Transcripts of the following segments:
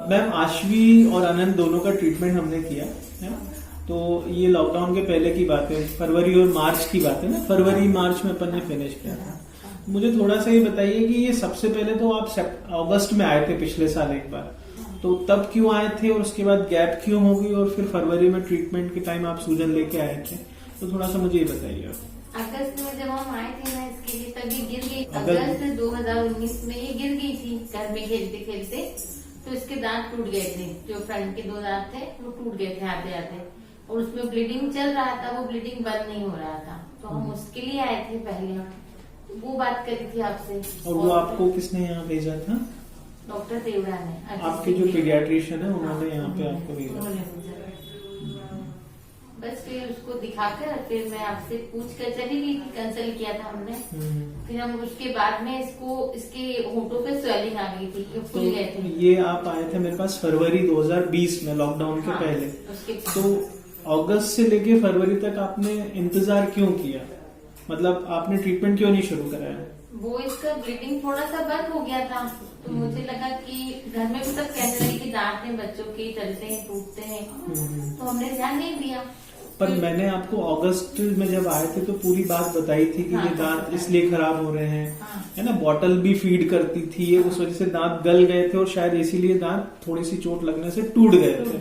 Ma'am Ashwi और अनंत दोनों का ट्रीटमेंट हमने किया है ना। तो ये लॉकडाउन के पहले की बात है, फरवरी और मार्च की बात है ना। फरवरी मार्च में अपन ने फिनिश किया था। मुझे थोड़ा सा ये बताइए कि ये सबसे पहले तो आप अगस्त में आए थे पिछले साल एक बार, तो तब क्यों आए थे और उसके बाद गैप क्यों हो गई और फिर फरवरी में ट्रीटमेंट के टाइम आप सूजन लेके आए थे, तो थोड़ा सा मुझे ये बताइए। अगस्त में जब हम आए थे ना इसके लिए, तब ये गिर गई। अगस्त 2019 में ये गिर गई थी घर में खेलते खेलते, तो इसके दांत टूट गए थे। जो फ्रंट के 2 दांत थे वो टूट गए थे आते आते, और उसमें ब्लीडिंग चल रहा था, वो ब्लीडिंग बंद नहीं हो रहा था। तो हम उसके लिए आए थे पहले, तो वो बात करी थी आपसे। और वो आपको किसने यहाँ भेजा था? डॉक्टर देवड़ा ने, आपके जो पीडियाट्रिशियन है उन्होंने यहाँ पे आपको भेजा। बस फिर उसको दिखाकर फिर मैं आपसे पूछ कर चली गई थी, कंसल्ट किया था हमने। फिर हम उसके बाद में इसके होठों पे स्वेलिंग आ गई थी, फूल गए थे। ये आप आए थे मेरे पास फरवरी 2020 में, लॉकडाउन के पहले। तो अगस्त से लेके फरवरी तक आपने इंतजार क्यों किया? मतलब आपने ट्रीटमेंट क्यों नहीं शुरू कराया? वो इसका ब्लीडिंग थोड़ा सा बंद हो गया था, तो मुझे लगा कि घर में भी सब कहने लगे कि दांत हैं बच्चों के, चलते हैं टूटते हैं, तो हमने ध्यान नहीं दिया। पर मैंने आपको अगस्त में जब आए थे तो पूरी बात बताई थी कि ये दांत इसलिए खराब हो रहे हैं, है ना। बॉटल भी फीड करती थी ये, उस वजह से दांत गल गए थे और शायद इसीलिए दांत थोड़ी सी चोट लगने से टूट गए थे।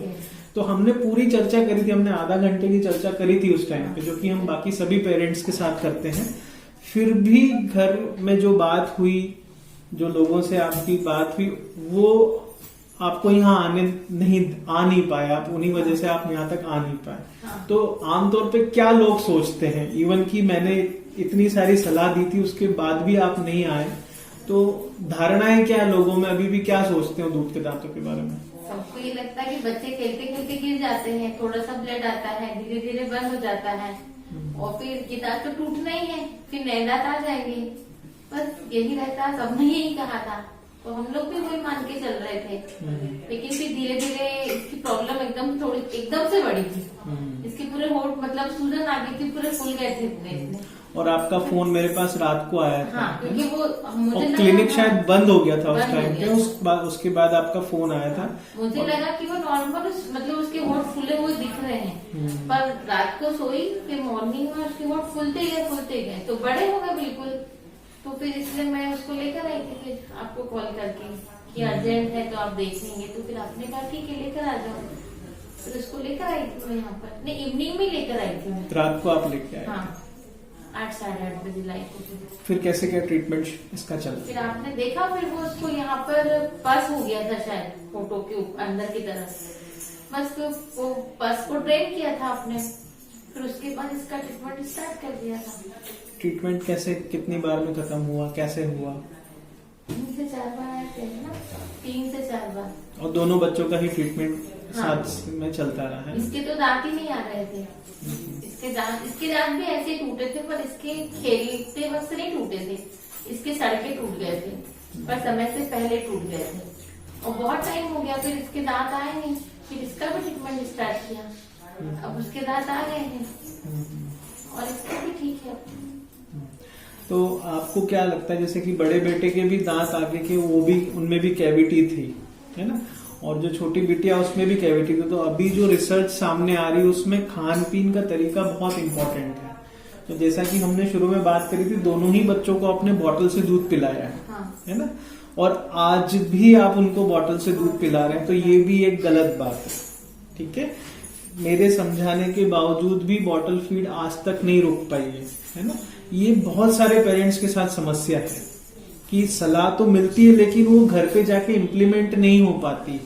तो हमने पूरी चर्चा करी थी, हमने आधा घंटे की चर्चा करी थी उस टाइम पे, जो कि हम बाकी सभी पेरेंट्स के साथ करते हैं। फिर भी घर में जो बात हुई, जो लोगों से आपकी बात हुई, वो आपको यहाँ आ नहीं पाए, आप उन्हीं वजह से आप यहाँ तक आ नहीं पाए। तो आमतौर पे क्या लोग सोचते हैं, इवन कि मैंने इतनी सारी सलाह दी थी उसके बाद भी आप नहीं आए, तो धारणाएं क्या लोगों में अभी भी क्या सोचते हो दूध के दांतों के बारे में? सबको ये लगता है कि बच्चे खेलते खेलते गिर जाते हैं, थोड़ा सा ब्लड आता है, धीरे धीरे बंद हो जाता है, और फिर ये दांत तो टूटना ही है, फिर नए दांत आ जाएंगे। बस यही रहता, सबने यही कहा था, तो हम लोग भी वही मान के चल रहे थे। लेकिन फिर धीरे धीरे इसकी प्रॉब्लम एकदम से बढ़ी थी। इसके पूरे होठ मतलब सूजन आ गई थी, पूरे फूल गए थे इतने। और आपका फोन मेरे पास रात को आया था, क्योंकि वो मुझे और क्लिनिक शायद बंद हो गया था उस टाइम पे, उसके बाद आपका फोन आया था। मुझे लगा कि वो नॉर्मल मतलब उसके होठ फूले हुए दिख रहे हैं, पर रात को सोई, फिर मॉर्निंग में उसके होठ फूलते गए तो बड़े हो गए बिल्कुल। तो फिर इसलिए मैं उसको लेकर आई थी, फिर आपको कॉल करके कि अर्जेंट है तो आप देखेंगे, तो फिर आपने कहा ठीक है लेकर आ जाओ। फिर उसको लेकर आई थी मैं यहाँ पर, नहीं इवनिंग में लेकर आई थी मैं। रात को आप लेके आए? हाँ, 8 साढ़े 8 बजे लाई थी। फिर कैसे क्या ट्रीटमेंट इसका चला? फिर आपने देखा, फिर वो उसको यहाँ पर पस हो गया था शायद फोटो के अंदर की तरफ, बस तो वो पस को ड्रेन किया था आपने। फिर उसके बाद इसका ट्रीटमेंट स्टार्ट कर दिया था। ट्रीटमेंट कैसे, कितनी बार में खत्म हुआ, कैसे हुआ? 3 से 4 बार आए थे ना, 3 से 4 बार। और दोनों बच्चों का ही ट्रीटमेंट साथ में चलता रहा है? इसके तो दांत ही नहीं आ रहे थे, इसके दांत भी ऐसे टूटे थे, पर इसके खेलते वक्त नहीं टूटे थे, इसके सड़के टूट गए थे, पर समय से पहले टूट गए थे, और बहुत टाइम हो गया। फिर इसके दांत आए नहीं, फिर इसका भी ट्रीटमेंट स्टार्ट किया, अब उसके दांत आ गए हैं, और इसका भी ठीक है। तो आपको क्या लगता है, जैसे कि बड़े बेटे के भी दांत आगे के, वो भी उनमें भी कैविटी थी, है ना, और जो छोटी बिटिया उसमें भी कैविटी थी, तो अभी जो रिसर्च सामने आ रही है उसमें खान पीन का तरीका बहुत इंपॉर्टेंट है। तो जैसा कि हमने शुरू में बात करी थी, दोनों ही बच्चों को अपने बॉटल से दूध पिलाया है ना, और आज भी आप उनको बॉटल से दूध पिला रहे हैं, तो ये भी एक गलत बात है। ठीक है, मेरे समझाने के बावजूद भी बॉटल फीड आज तक नहीं रुक पाई है ना। ये बहुत सारे पेरेंट्स के साथ समस्या है कि सलाह तो मिलती है लेकिन वो घर पे जाके इम्प्लीमेंट नहीं हो पाती।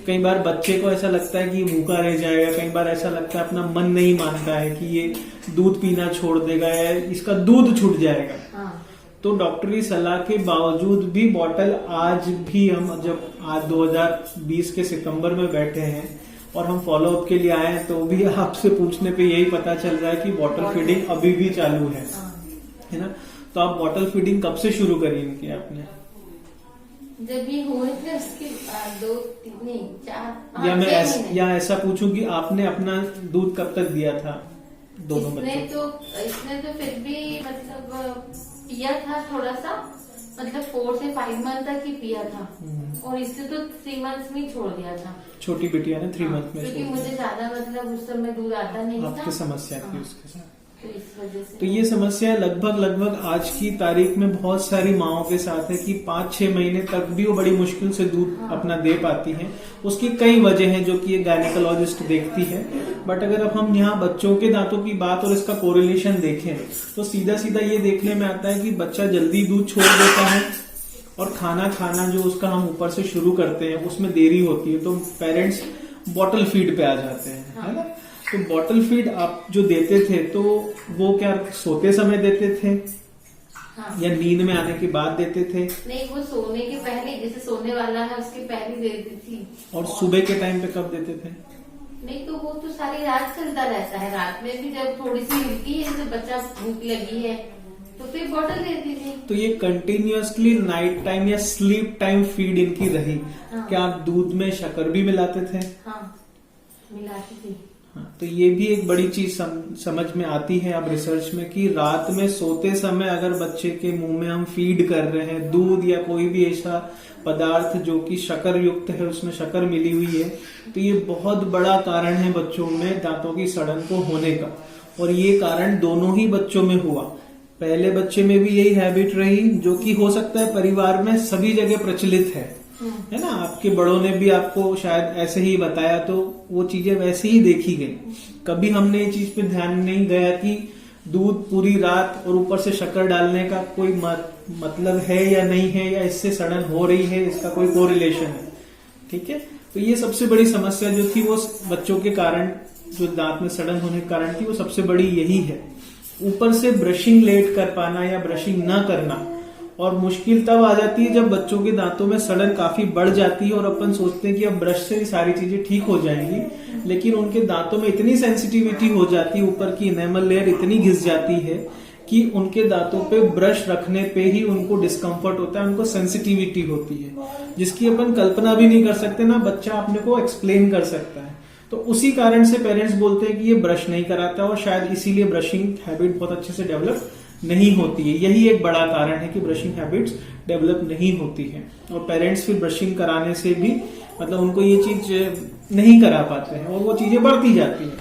कई बार बच्चे को ऐसा लगता है कि भूखा रह जाएगा, कई बार ऐसा लगता है अपना मन नहीं मानता है कि ये दूध पीना छोड़ देगा या इसका दूध छूट जाएगा। तो डॉक्टरी सलाह के बावजूद भी बॉटल आज भी, हम जब आज 2020 के सितंबर में बैठे हैं और हम फॉलोअप के लिए आए हैं, तो भी आपसे पूछने पे यही पता चल रहा है कि बॉटल फीडिंग अभी भी चालू है ना। तो आप बॉटल फीडिंग कब से शुरू करी इनकी आपने? जब ये हुए थे उसके 2-3-4 या ऐसा पूछूं कि आपने अपना दूध कब तक दिया था दोनों बच्चों? इसने तो फिर भी मतलब पिया था थोड़ा सा, मतलब 4 से 5 मंथ तक ही पिया था और इससे तो 3 मंथ्स में ही छोड़ दिया था। छोटी बिटिया ने 3 मंथ में क्योंकि छोड़ मुझे दिया। ज्यादा मतलब उस समय दूध आता नहीं था। आपकी समस्या थी उसके साथ। तो इस वजह से तो ये समस्या लगभग आज की तारीख में बहुत सारी माओं के साथ है कि 5-6 महीने तक भी वो बड़ी मुश्किल से दूध अपना दे पाती हैं। उसकी कई वजह हैं जो कि ये गायनिकोलॉजिस्ट देखती है। बट अगर अब हम यहाँ बच्चों के दांतों की बात और इसका कोरिलेशन देखें तो सीधा सीधा ये देखने में आता है कि बच्चा जल्दी दूध छोड़ देता है और खाना जो उसका हम ऊपर से शुरू करते हैं उसमें देरी होती है, तो पेरेंट्स बॉटल फीड पे आ जाते हैं, है ना। तो बॉटल फीड आप जो देते थे तो वो क्या सोते समय देते थे या नींद में आने के बाद देते थे? नहीं, वो सोने के पहले, जैसे सोने वाला है उसके पहले देती थी। और सुबह के टाइम पे कब देते थे? नहीं, तो वो तो सारी रात चलता रहता है। रात में भी जब थोड़ी सी मिलती है, जैसे बच्चा भूख लगी है तो फिर बॉटल देती थी। तो ये कंटिन्यूअसली नाइट टाइम या स्लीप टाइम फीड इनकी रही। क्या आप दूध में शक्कर भी मिलाते थे? हाँ, मिलाती थी। हाँ, तो ये भी एक बड़ी चीज समझ में आती है अब रिसर्च में कि रात में सोते समय अगर बच्चे के मुंह में हम फीड कर रहे हैं दूध या कोई भी ऐसा पदार्थ जो कि शक्कर युक्त है, उसमें शक्कर मिली हुई है, तो ये बहुत बड़ा कारण है बच्चों में दांतों की सड़न को होने का। और ये कारण दोनों ही बच्चों में हुआ। पहले बच्चे में भी यही हैबिट रही जो कि हो सकता है परिवार में सभी जगह प्रचलित है ना। आपके बड़ों ने भी आपको शायद ऐसे ही बताया तो वो चीजें वैसे ही देखी गई। कभी हमने ये चीज पे ध्यान नहीं गया कि दूध पूरी रात और ऊपर से शक्कर डालने का कोई मतलब है या नहीं है, या इससे सड़न हो रही है, इसका कोई कोरिलेशन है। ठीक है, तो ये सबसे बड़ी समस्या जो थी वो बच्चों के कारण, जो दांत में सड़न होने के कारण थी, वो सबसे बड़ी यही है। ऊपर से ब्रशिंग लेट कर पाना या ब्रशिंग ना करना, और मुश्किल तब आ जाती है जब बच्चों के दांतों में सड़न काफी बढ़ जाती है और अपन सोचते हैं कि अब ब्रश से ही सारी चीजें ठीक हो जाएंगी, लेकिन उनके दांतों में इतनी सेंसिटिविटी हो जाती है, ऊपर की इनेमल लेयर इतनी घिस जाती है कि उनके दांतों पे ब्रश रखने पे ही उनको डिस्कम्फर्ट होता है, उनको सेंसिटिविटी होती है, जिसकी अपन कल्पना भी नहीं कर सकते, ना बच्चा अपने को एक्सप्लेन कर सकता है। तो उसी कारण से पेरेंट्स बोलते हैं कि ये ब्रश नहीं कराता, और शायद इसीलिए ब्रशिंग हैबिट बहुत अच्छे से डेवलप नहीं होती है। यही एक बड़ा कारण है कि ब्रशिंग हैबिट्स डेवलप नहीं होती है, और पेरेंट्स फिर ब्रशिंग कराने से भी मतलब उनको ये चीज नहीं करा पाते हैं और वो चीजें बढ़ती जाती हैं।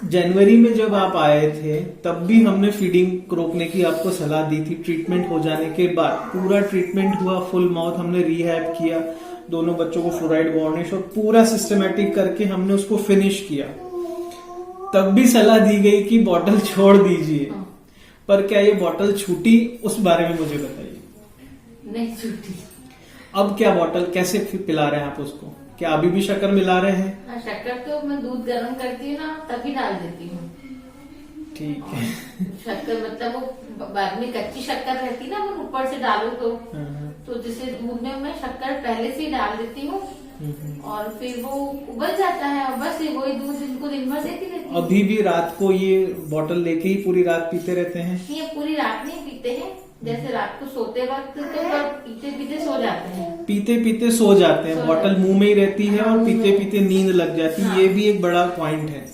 जनवरी में जब आप आए थे तब भी हमने फीडिंग रोकने की आपको सलाह दी थी। ट्रीटमेंट हो जाने के बाद पूरा ट्रीटमेंट हुआ, फुल माउथ हमने रिहैब किया, दोनों बच्चों को फ्लोराइड वार्निश और पूरा सिस्टमेटिक करके हमने उसको फिनिश किया। तब भी सलाह दी गई कि बॉटल छोड़ दीजिए, पर क्या ये बॉटल छूटी? उस बारे में मुझे बताइए। नहीं छूटी। अब क्या बॉटल कैसे पिला रहे हैं आप उसको? क्या अभी भी शक्कर मिला रहे हैं? हाँ, शक्कर तो मैं दूध गर्म करती हूँ ना तभी डाल देती हूँ। ठीक है। शक्कर मतलब वो बाद में कच्ची शक्कर रहती ना, वो ऊपर से डालो तो जैसे दूध में मैं शक्कर पहले से ही डाल देती हूँ और फिर वो उबल जाता है और बस वही दूध इनको दिन भर देती रहती हूँ। अभी भी रात को ये बॉटल लेके ही पूरी रात पीते रहते हैं? ये पूरी रात नहीं पीते हैं, जैसे रात को सोते वक्त तो पीते पीते सो जाते हैं। पीते पीते सो जाते हैं, बॉटल मुंह में ही रहती है और पीते पीते नींद लग जाती है। ये भी एक बड़ा पॉइंट है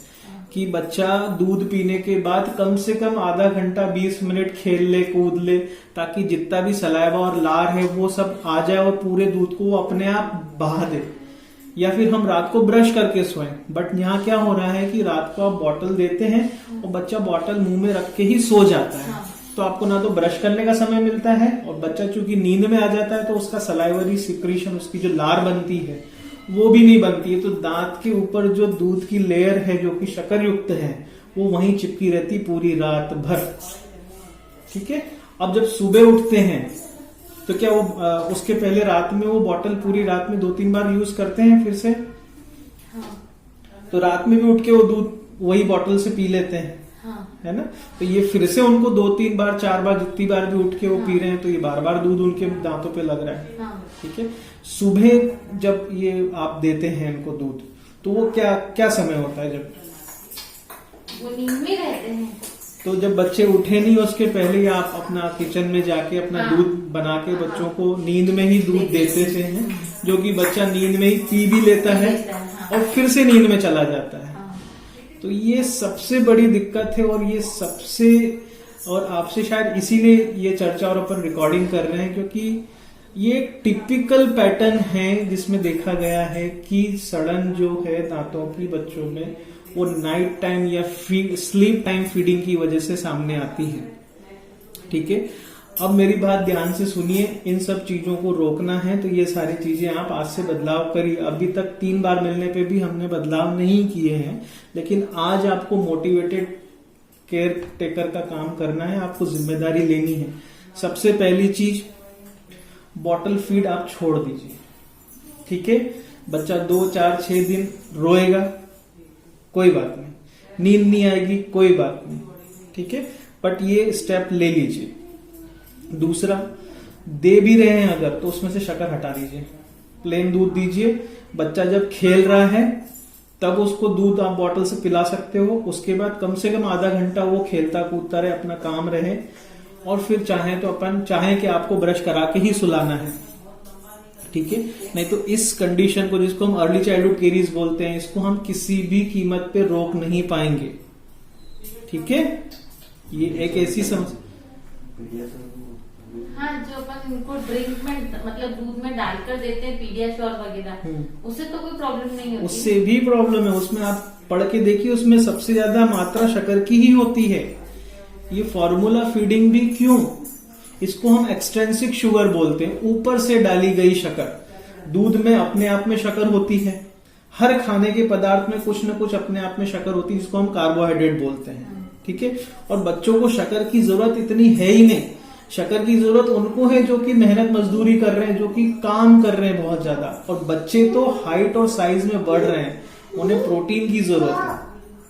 कि बच्चा दूध पीने के बाद कम से कम आधा घंटा 20 मिनट खेल ले, कूद ले, ताकि जितना भी सलाइवा और लार है वो सब आ जाए और पूरे दूध को वो अपने आप बहा दे। या फिर हम रात को ब्रश करके सोएं, बट यहाँ क्या हो रहा है कि रात को आप बॉटल देते हैं और बच्चा बॉटल मुंह में रख के ही सो जाता है। तो आपको ना तो ब्रश करने का समय मिलता है, और बच्चा चूंकि नींद में आ जाता है तो उसका सलाइवरी सिक्रीशन, उसकी जो लार बनती है वो भी नहीं बनती है। तो दांत के ऊपर जो दूध की लेयर है जो कि शक्कर युक्त है वो वहीं चिपकी रहती पूरी रात भर। ठीक है, अब जब सुबह उठते हैं तो क्या वो उसके पहले रात में वो बॉटल पूरी रात में 2-3 बार यूज करते हैं फिर से? हाँ। तो रात में भी उठ के वो दूध वही बॉटल से पी लेते हैं। हाँ। है ना। तो ये फिर से उनको 2-3 बार 4 बार जितनी बार भी उठ के वो पी रहे हैं, तो ये बार बार दूध उनके दांतों पे लग रहा है। हाँ। ठीक है, सुबह जब ये आप देते हैं इनको दूध तो वो क्या समय होता है जब वो नींद में रहते हैं? तो जब बच्चे उठे नहीं उसके पहले आप अपना किचन में जाके अपना हाँ। दूध बना के बच्चों को नींद में ही दूध देते थे हैं, जो कि बच्चा नींद में ही पी भी लेता है और फिर से नींद में चला जाता है। तो ये सबसे बड़ी दिक्कत है और ये सबसे और आपसे शायद इसीलिए ये चर्चा और अपन रिकॉर्डिंग कर रहे हैं, क्योंकि ये एक टिपिकल पैटर्न है जिसमें देखा गया है कि सड़न जो है दांतों की बच्चों में वो नाइट टाइम या स्लीप टाइम फीडिंग की वजह से सामने आती है। ठीक है, अब मेरी बात ध्यान से सुनिए, इन सब चीजों को रोकना है तो ये सारी चीजें आप आज से बदलाव करिए। अभी तक 3 बार मिलने पे भी हमने बदलाव नहीं किए हैं, लेकिन आज आपको मोटिवेटेड केयर टेकर का काम करना है, आपको जिम्मेदारी लेनी है। सबसे पहली चीज, बॉटल फीड आप छोड़ दीजिए। ठीक है, बच्चा 2, 4, 6 दिन रोएगा, कोई बात नहीं, नींद नहीं आएगी, कोई बात नहीं, ठीक है, बट ये स्टेप ले लीजिए। दूसरा, दे भी रहे हैं अगर तो उसमें से शक्कर हटा दीजिए, प्लेन दूध दीजिए। बच्चा जब खेल रहा है तब उसको दूध आप बॉटल से पिला सकते हो, उसके बाद कम से कम आधा घंटा वो खेलता कूदता रहे, अपना काम रहे, और फिर चाहे तो अपन चाहे कि आपको ब्रश करा के ही सुलाना है। ठीक है, नहीं तो इस कंडीशन को, जिसको हम अर्ली चाइल्डहुड केरीज बोलते हैं, इसको हम किसी भी कीमत पे रोक नहीं पाएंगे। ठीक है, ये एक ऐसी समस्या। हाँ, जो अपन इनको ड्रिंक में मतलब दूध में डालकर देते हैं पीडियाश्योर वगैरह, उससे तो कोई प्रॉब्लम नहीं होती। उससे भी प्रॉब्लम है, उसमें आप पढ़ के देखिए, उसमें सबसे ज्यादा मात्रा शक्कर की ही होती है। ये फॉर्मूला फीडिंग भी क्यों, इसको हम एक्सट्रिंसिक शुगर बोलते हैं, ऊपर से डाली गई शक्कर। दूध में अपने आप में शक्कर होती है, हर खाने के पदार्थ में कुछ न कुछ अपने आप में शक्कर होती है, जिसको हम कार्बोहाइड्रेट बोलते हैं। ठीक है, और बच्चों को शक्कर की जरूरत इतनी है ही नहीं। शक्कर की जरूरत उनको है जो कि मेहनत मजदूरी कर रहे हैं, जो कि काम कर रहे हैं बहुत ज्यादा, और बच्चे तो हाइट और साइज में बढ़ रहे हैं, उन्हें प्रोटीन की जरूरत है।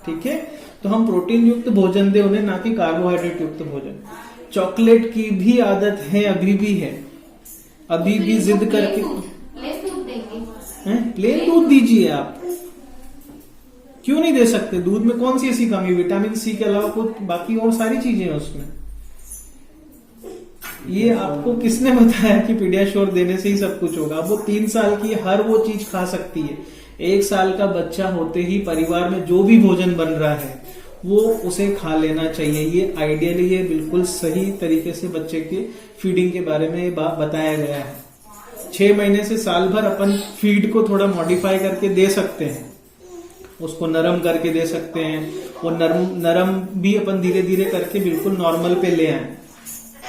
ठीक है, तो हम प्रोटीन युक्त भोजन दें उन्हें, ना कि कार्बोहाइड्रेट युक्त भोजन। चॉकलेट की भी आदत है, अभी भी है, अभी भी जिद करके प्लेन दूध दीजिए आप। क्यों नहीं दे सकते? दूध में कौन सी ऐसी कमी, विटामिन सी के अलावा कुछ बाकी और सारी चीजें हैं उसमें। ये आपको किसने बताया कि पीडियाश्योर देने से ही सब कुछ होगा? वो 3 साल की हर वो चीज खा सकती है। 1 साल का बच्चा होते ही परिवार में जो भी भोजन बन रहा है वो उसे खा लेना चाहिए। ये आइडियली ये बिल्कुल सही तरीके से बच्चे के फीडिंग के बारे में ये बात बताया गया है। 6 महीने से साल भर अपन फीड को थोड़ा मॉडिफाई करके दे सकते हैं, उसको नरम करके दे सकते हैं। वो नरम भी अपन धीरे धीरे करके बिल्कुल नॉर्मल पे ले आए,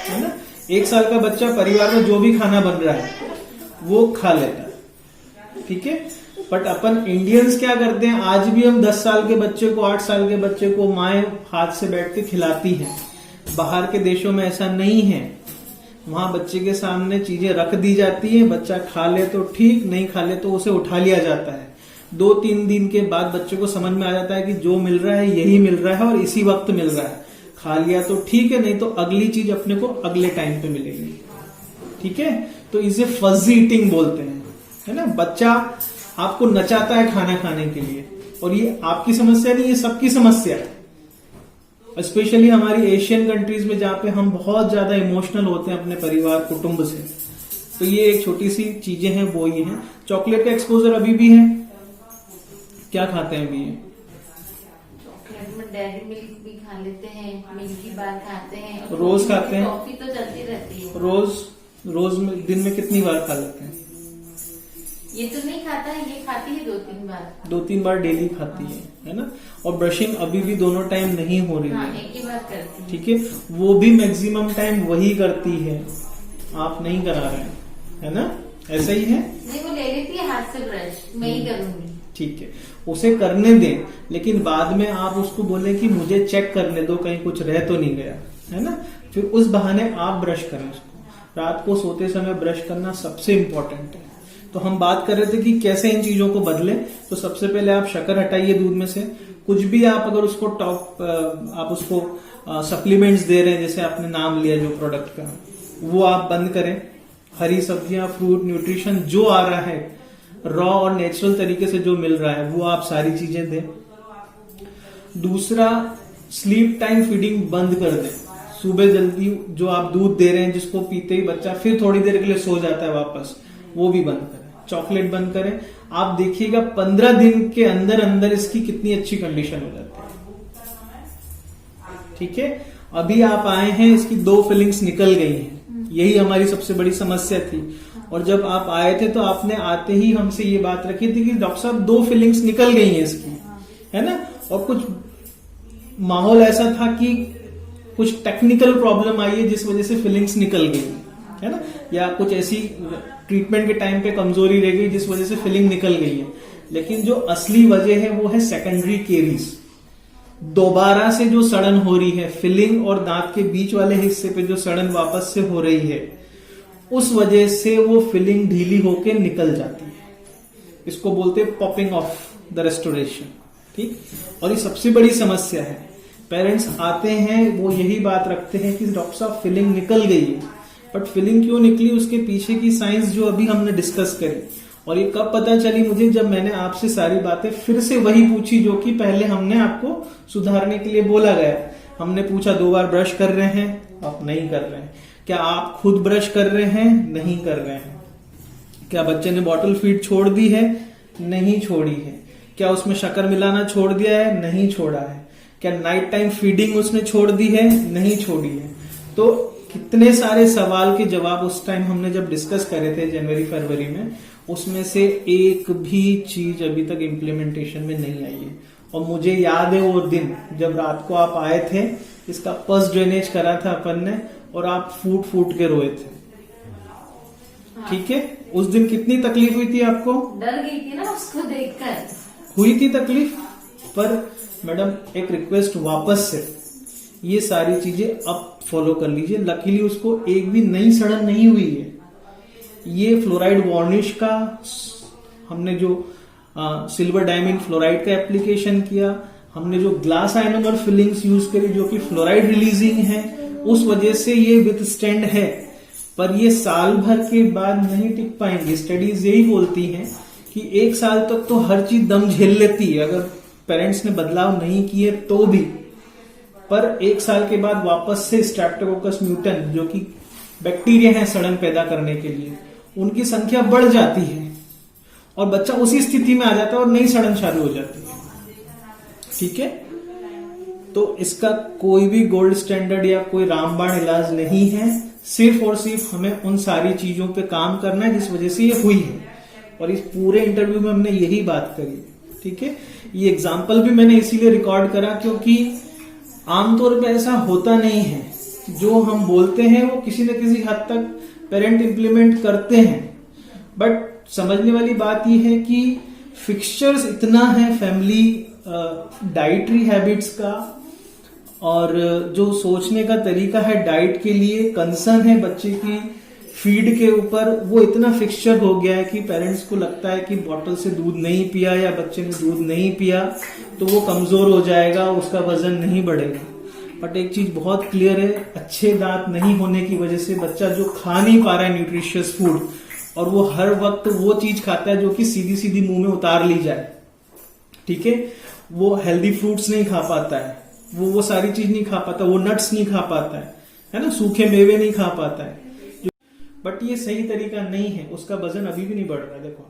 है ना। 1 साल का बच्चा परिवार में जो भी खाना बन रहा है वो खा लेता है, ठीक है। बट अपन इंडियंस क्या करते हैं, आज भी हम 10 साल के बच्चे को, 8 साल के बच्चे को माएं हाथ से बैठ के खिलाती हैं। बाहर के देशों में ऐसा नहीं है, वहां बच्चे के सामने चीजें रख दी जाती हैं, बच्चा खा ले तो ठीक, नहीं खा ले तो उसे उठा लिया जाता है। 2-3 दिन के बाद बच्चे को समझ में आ जाता है कि जो मिल रहा है यही मिल रहा है और इसी वक्त मिल रहा है। खा लिया तो ठीक है, नहीं तो अगली चीज अपने को अगले टाइम पे मिलेगी, ठीक है। तो इसे फजी ईटिंग बोलते हैं, है ना। बच्चा आपको नचाता है खाना खाने के लिए, और ये आपकी समस्या नहीं, ये सबकी समस्या है। स्पेशली हमारी एशियन कंट्रीज में जहां पे हम बहुत ज्यादा इमोशनल होते हैं अपने परिवार कुटुंब से, तो ये एक छोटी सी चीजें हैं वो ये हैं। चॉकलेट का एक्सपोजर अभी भी है, क्या खाते हैं अभी ये? चॉकलेट में डेयरी मिल्क भी खा लेते हैं, मिल्की बार खाते हैं, रोज खाते हैं, कॉफी तो चलती रहती है। रोज में दिन में कितनी बार खा लेते हैं? ये तो नहीं खाता है, ये खाती है 2-3 बार डेली खाती है ना। और ब्रशिंग अभी भी दोनों टाइम नहीं हो रही हाँ, है, एक ही बार करती है, ठीक है। वो भी मैक्सिमम टाइम वही करती है, आप नहीं करा रहे हैं, है ना। ऐसा ही है, नहीं वो ले लेती है हाथ से ब्रश, मैं ही करूंगी, ठीक है। उसे करने दें, लेकिन बाद में आप उसको बोले कि मुझे चेक करने दो कहीं कुछ रह तो नहीं गया, है ना। फिर उस बहाने आप ब्रश करें उसको। रात को सोते समय ब्रश करना सबसे इम्पोर्टेंट है। तो हम बात कर रहे थे कि कैसे इन चीजों को बदलें। तो सबसे पहले आप शक्कर हटाइए दूध में से। कुछ भी आप अगर उसको आप उसको सप्लीमेंट्स दे रहे हैं, जैसे आपने नाम लिया जो प्रोडक्ट का, वो आप बंद करें। हरी सब्जियां, फ्रूट, न्यूट्रिशन जो आ रहा है रॉ और नेचुरल तरीके से जो मिल रहा है वो आप सारी चीजें दें। दूसरा, स्लीप टाइम फीडिंग बंद कर दें। सुबह जल्दी जो आप दूध दे रहे हैं, जिसको पीते ही बच्चा फिर थोड़ी देर के लिए सो जाता है वापस, वो भी बंद करें। चॉकलेट बंद करें। आप देखिएगा 15 दिन के अंदर अंदर इसकी कितनी अच्छी कंडीशन हो जाती है, ठीक है। अभी आप आए हैं, इसकी 2 फिलिंग्स निकल गई हैं, यही हमारी सबसे बड़ी समस्या थी। और जब आप आए थे तो आपने आते ही हमसे ये बात रखी थी कि डॉक्टर साहब 2 फिलिंग्स निकल गई हैं इसकी, है ना। और कुछ माहौल ऐसा था कि कुछ टेक्निकल प्रॉब्लम आई है जिस वजह से फिलिंग्स निकल गई, है ना, या कुछ ऐसी ट्रीटमेंट के टाइम पे कमजोरी रह गई जिस वजह से फिलिंग निकल गई है। लेकिन जो असली वजह है वो है सेकेंडरी केरीज, दोबारा से जो सड़न हो रही है फिलिंग और दांत के बीच वाले हिस्से पे जो सड़न वापस से हो रही है, उस वजह से वो फिलिंग ढीली होके निकल जाती है। इसको बोलते हैं पॉपिंग ऑफ द रेस्टोरेशन, ठीक। और ये सबसे बड़ी समस्या है। पेरेंट्स आते हैं, वो यही बात रखते हैं कि डॉक्टर साहब फिलिंग निकल गई है, बट फिलिंग क्यों निकली उसके पीछे की साइंस जो अभी हमने डिस्कस करी। और ये कब पता चली मुझे, जब मैंने आपसे सारी बातें फिर से वही पूछी जो कि पहले हमने आपको सुधारने के लिए बोला गया। हमने पूछा 2 बार ब्रश कर रहे हैं, आप नहीं कर रहे हैं। क्या आप खुद ब्रश कर रहे हैं? नहीं कर रहे हैं। क्या बच्चे ने बॉटल फीड छोड़ दी है? नहीं छोड़ी है। क्या उसमें शक्कर मिलाना छोड़ दिया है? नहीं छोड़ा है। क्या नाइट टाइम फीडिंग उसने छोड़ दी है? नहीं छोड़ी है। तो कितने सारे सवाल के जवाब उस टाइम हमने जब डिस्कस करे थे जनवरी फरवरी में, उसमें से एक भी चीज अभी तक इम्प्लीमेंटेशन में नहीं आई है। और मुझे याद है वो दिन जब रात को आप आए थे, इसका पल्स ड्रेनेज करा था अपन ने, और आप फूट फूट के रोए थे, ठीक है। उस दिन कितनी तकलीफ हुई थी आपको? डर गई थी ना उसको देखकर। हुई थी तकलीफ, पर मैडम एक रिक्वेस्ट वापस से, ये सारी चीजें अब फॉलो कर लीजिए। लकीली उसको एक भी नई सड़न नहीं हुई है। ये फ्लोराइड वार्निश का हमने जो सिल्वर डायमंड फ्लोराइड का एप्लीकेशन किया, हमने जो ग्लास आइनोमर फिलिंग्स यूज करी जो कि फ्लोराइड रिलीजिंग है, उस वजह से ये विथ स्टैंड है। पर ये साल भर के बाद नहीं टिक पाएंगे। स्टडीज यही बोलती हैं कि 1 साल तक तो हर चीज दम झेल लेती है अगर पेरेंट्स ने बदलाव नहीं किए तो भी। पर 1 साल के बाद वापस से स्ट्रेप्टोकोकस म्यूटेंट जो कि बैक्टीरिया है सड़न पैदा करने के लिए, उनकी संख्या बढ़ जाती है और बच्चा उसी स्थिति में आ जाता है और नई सड़न चालू हो जाती है, ठीक है। तो इसका कोई भी गोल्ड स्टैंडर्ड या कोई रामबाण इलाज नहीं है। सिर्फ और सिर्फ हमें उन सारी चीजों पे काम करना है जिस वजह से ये हुई है। और इस पूरे इंटरव्यू में हमने यही बात करी, ठीक है। ये एग्जाम्पल भी मैंने इसीलिए रिकॉर्ड करा क्योंकि आमतौर पे ऐसा होता नहीं है। जो हम बोलते हैं वो किसी न किसी हद तक पेरेंट इंप्लीमेंट करते हैं, बट समझने वाली बात यह है कि फिक्सचर्स इतना है फैमिली डाइटरी हैबिट्स का, और जो सोचने का तरीका है डाइट के लिए, कंसर्न है बच्चे की फीड के ऊपर, वो इतना फिक्सचर हो गया है कि पेरेंट्स को लगता है कि बॉटल से दूध नहीं पिया या बच्चे ने दूध नहीं पिया तो वो कमजोर हो जाएगा, उसका वजन नहीं बढ़ेगा। बट एक चीज बहुत क्लियर है, अच्छे दांत नहीं होने की वजह से बच्चा जो खा नहीं पा रहा है न्यूट्रिशियस फूड, और वो हर वक्त वो चीज खाता है जो कि सीधी सीधी मुंह में उतार ली जाए, ठीक है। वो हेल्दी फ्रूट्स नहीं खा पाता है, वो सारी चीज नहीं खा पाता, वो नट्स नहीं खा पाता है ना, सूखे मेवे नहीं खा पाता है। बट ये सही तरीका नहीं है। उसका वजन अभी भी नहीं बढ़ रहा है। देखो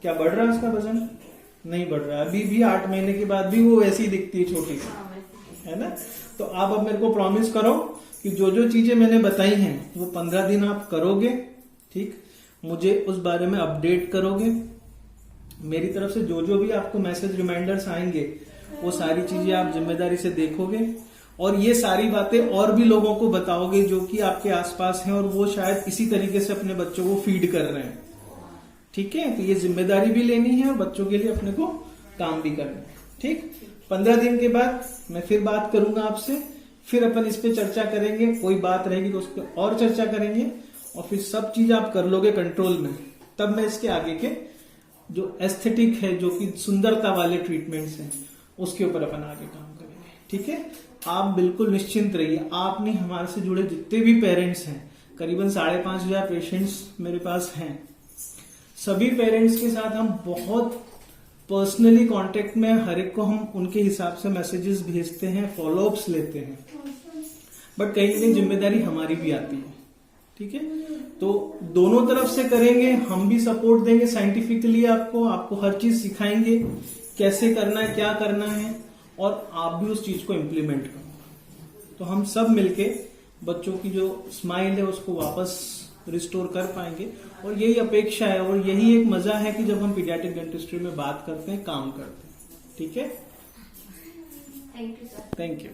क्या बढ़ रहा है उसका वजन? नहीं बढ़ रहा है। अभी भी 8 महीने के बाद भी वो वैसी दिखती है, छोटी सी, है ना। तो आप अब मेरे को प्रॉमिस करो कि जो जो चीजें मैंने बताई हैं वो 15 दिन आप करोगे, ठीक। मुझे उस बारे में अपडेट करोगे। मेरी तरफ से जो जो भी आपको मैसेज रिमाइंडर्स आएंगे वो सारी चीजें आप जिम्मेदारी से देखोगे, और ये सारी बातें और भी लोगों को बताओगे जो कि आपके आसपास हैं और वो शायद इसी तरीके से अपने बच्चों को फीड कर रहे हैं, ठीक है। तो ये जिम्मेदारी भी लेनी है और बच्चों के लिए अपने को काम भी करना है, ठीक। 15 दिन के बाद मैं फिर बात करूंगा आपसे, फिर अपन इस पे चर्चा करेंगे। कोई बात रहेगी तो उस पर और चर्चा करेंगे, और फिर सब चीज आप कर लोगे कंट्रोल में, तब मैं इसके आगे के जो एस्थेटिक है, जो कि सुंदरता वाले ट्रीटमेंट्स हैं, उसके ऊपर अपन आगे काम करेंगे, ठीक है। आप बिल्कुल निश्चिंत रहिए। आप नहीं, हमारे से जुड़े जितने भी पेरेंट्स हैं, करीबन 5,500 पेशेंट्स मेरे पास हैं, सभी पेरेंट्स के साथ हम बहुत पर्सनली कांटेक्ट में, हर एक को हम उनके हिसाब से मैसेजेस भेजते हैं, फॉलोअप्स लेते हैं। बट कहीं ना कहीं जिम्मेदारी हमारी भी आती है, ठीक है। तो दोनों तरफ से करेंगे, हम भी सपोर्ट देंगे साइंटिफिकली, आपको हर चीज सिखाएंगे कैसे करना है, क्या करना है, और आप भी उस चीज को इम्प्लीमेंट करो, तो हम सब मिलके बच्चों की जो स्माइल है उसको वापस रिस्टोर कर पाएंगे। और यही अपेक्षा है और यही एक मजा है कि जब हम पीडियाट्रिक डेंटिस्ट्री में बात करते हैं, काम करते हैं। ठीक है, thank you sir. Thank you.